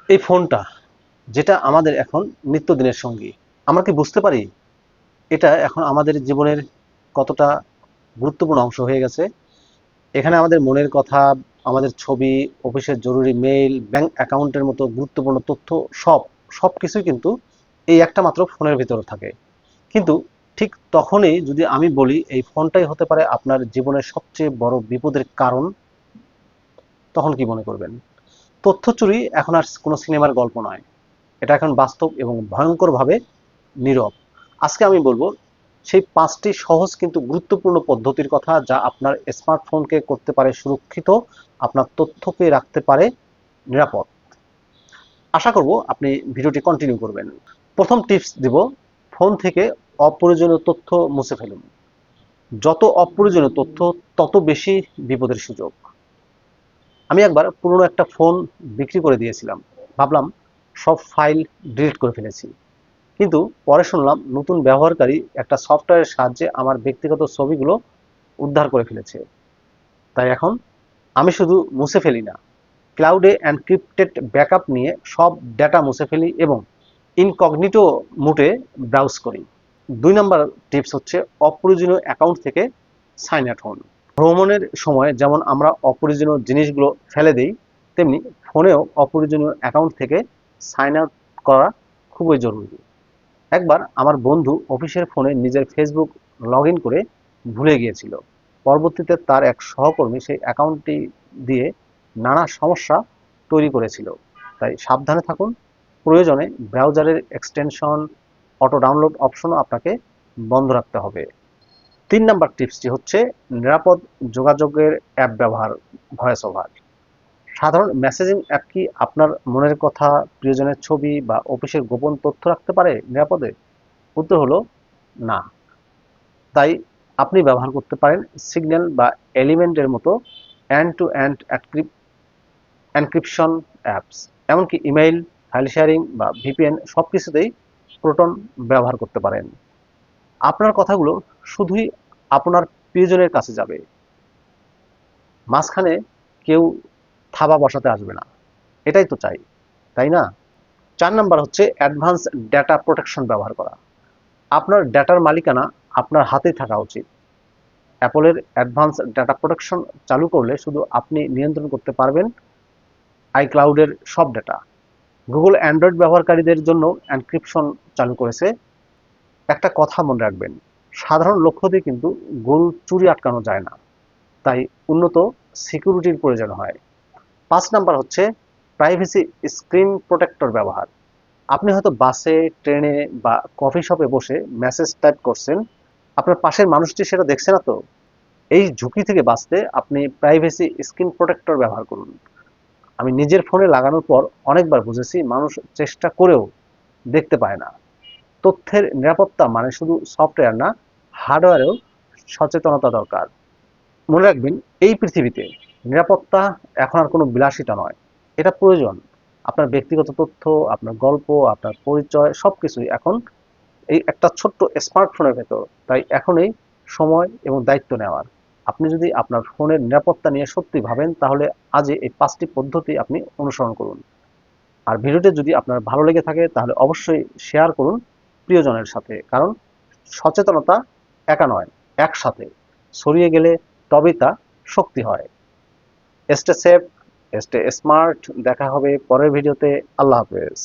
এই ফোনটা যেটা আমাদের এখন নিত্যদিনের সঙ্গী, আমরা কি বুঝতে পারি এটা এখন আমাদের জীবনের কতটা গুরুত্বপূর্ণ অংশ হয়ে গেছে? এখানে আমাদের মনের কথা, আমাদের ছবি, অফিসের জরুরি মেইল, ব্যাংক অ্যাকাউন্টের মতো গুরুত্বপূর্ণ তথ্য সব সবকিছুই কিন্তু এই একটা মাত্র ফোনের ভিতরে থাকে। কিন্তু ঠিক তখনই যদি আমি বলি এই ফোনটাই হতে পারে আপনার জীবনের সবচেয়ে বড় বিপদের কারণ, তখন কি মনে করবেন? তথ্য চুরি এখন আর কোনো সিনেমার গল্প নয়, এটা এখন বাস্তব এবং ভয়ঙ্করভাবে নীরব। আজকে আমি বলবো সেই 5টি সহজ কিন্তু গুরুত্বপূর্ণ পদ্ধতির কথা যা আপনার স্মার্টফোনকে করতে পারে সুরক্ষিত, আপনার তথ্যকে রাখতে পারে নিরাপদ। আশা করব আপনি ভিডিওটি কন্টিনিউ করবেন। প্রথম টিপস দিব, ফোন থেকে অপ্রয়োজনীয় তথ্য মুছে ফেলুন। যত অপ্রয়োজনীয় তথ্য তত বেশি বিপদের সুযোগ। আমি একবার পুরনো একটা ফোন বিক্রি করে দিয়েছিলাম, ভাবলাম সব ফাইল ডিলিট করে ফেলেছি। কিন্তু পরে শুনলাম নতুন ব্যবহারকারী একটা সফটওয়্যারের সাহায্যে আমার ব্যক্তিগত ছবিগুলো উদ্ধার করে ফেলেছে। তাই এখন আমি শুধু মুছে ফেলি না, ক্লাউডে এনক্রিপ্টেড ব্যাকআপ নিয়ে সব ডেটা মুছে ফেলি এবং ইনকগনিটো মুডে ব্রাউজ করি। 2 নম্বর টিপস হচ্ছে অপ্রয়োজনীয় অ্যাকাউন্ট থেকে সাইন আউট হন। ভ্রমণের সময় যেমন আমরা অপ্রয়োজনীয় জিনিসগুলো ফেলে দিই, তেমনি ফোনেও অপ্রয়োজনীয় অ্যাকাউন্ট থেকে সাইন আউট করা খুবই জরুরি। একবার আমার বন্ধু অফিসের ফোনে নিজের ফেসবুক লগ ইন করে ভুলে গিয়েছিল। পরবর্তীতে তার এক সহকর্মী সেই অ্যাকাউন্টটি দিয়ে নানা সমস্যা তৈরি করেছিল। তাই সাবধানে থাকুন। প্রয়োজনে ব্রাউজারের এক্সটেনশন, অটো ডাউনলোড অপশনও আপনাকে বন্ধ রাখতে হবে। 3 নম্বর টিপসটি হচ্ছে নিরাপদ যোগাযোগের অ্যাপ ব্যবহার, ভয়েস ওভার। সাধারণ মেসেজিং অ্যাপ কি আপনার মনের কথা, প্রিয়জনের ছবি বা অফিসের গোপন তথ্য রাখতে পারে নিরাপদে? উত্তর হলো না। তাই আপনি ব্যবহার করতে পারেন সিগন্যাল বা এলিমেন্টের মতো end to end encryption apps. এমনকি ইমেইল, ফাইল শেয়ারিং বা ভিপিএন সবকিছুতেই প্রোটন ব্যবহার করতে পারেন। আপনার কথাগুলো শুধুই আপনার প্রিয়জনের কাছে যাবে, মাঝখানে কেউ থাবা বসাতে আসবে না। এটাই তো চাই, তাই না? 4 নম্বর হচ্ছে অ্যাডভান্স ডেটা প্রোটেকশন ব্যবহার করা। আপনার ডেটার মালিকানা আপনার হাতেই থাকা উচিত। অ্যাপলের অ্যাডভান্স ডেটা প্রোটেকশন চালু করলে শুধু আপনি নিয়ন্ত্রণ করতে পারবেন আইক্লাউডের সব ডেটা। গুগল অ্যান্ড্রয়েড ব্যবহারকারীদের জন্য এনক্রিপশন চালু করেছে। একটা কথা মনে রাখবেন, সাধারণ লক্ষ্য দিয়ে কিন্তু গরু চুরি আটকানো যায় না, তাই উন্নত সিকিউরিটির প্রয়োজন হয়। 5 নম্বর হচ্ছে প্রাইভেসি স্ক্রিন প্রোটেক্টর ব্যবহার। আপনি হয়তো বাসে, ট্রেনে বা কফি শপে বসে মেসেজ টাইপ করছেন, আপনার পাশের মানুষটি সেটা দেখছে না তো? এই ঝুঁকি থেকে বাঁচতে আপনি প্রাইভেসি স্ক্রিন প্রোটেক্টর ব্যবহার করুন। আমি নিজের ফোনে লাগানোর পর অনেকবার বুঝেছি মানুষ চেষ্টা করেও দেখতে পায় না। তথ্যের নিরাপত্তা মানে শুধু সফটওয়্যার না, হার্ডওয়্যারেও সচেতনতা দরকার। মনে রাখবেন, এই পৃথিবীতে নিরাপত্তা এখন আর কোনো বিলাসিতা নয়, এটা প্রয়োজন। আপনার ব্যক্তিগত তথ্য, আপনার গল্প, আপনার পরিচয় সবকিছুই এখন এই একটা ছোট্ট স্মার্টফোনের ভেতর। তাই এখনই সময় এবং দায়িত্ব নেওয়ার। আপনি যদি আপনার ফোনের নিরাপত্তা নিয়ে সত্যি ভাবেন তাহলে আজই এই 5টি পদ্ধতি আপনি অনুসরণ করুন। আর ভিডিওটি যদি আপনার ভালো লেগে থাকে তাহলে অবশ্যই শেয়ার করুন প্রিয়জনের সাথে, কারণ সচেতনতা একা নয়, একসাথে ছড়িয়ে গেলে তবেই তা শক্তি হয়। Stay safe, stay smart. দেখা হবে পরের ভিডিওতে। আল্লাহ হাফেজ।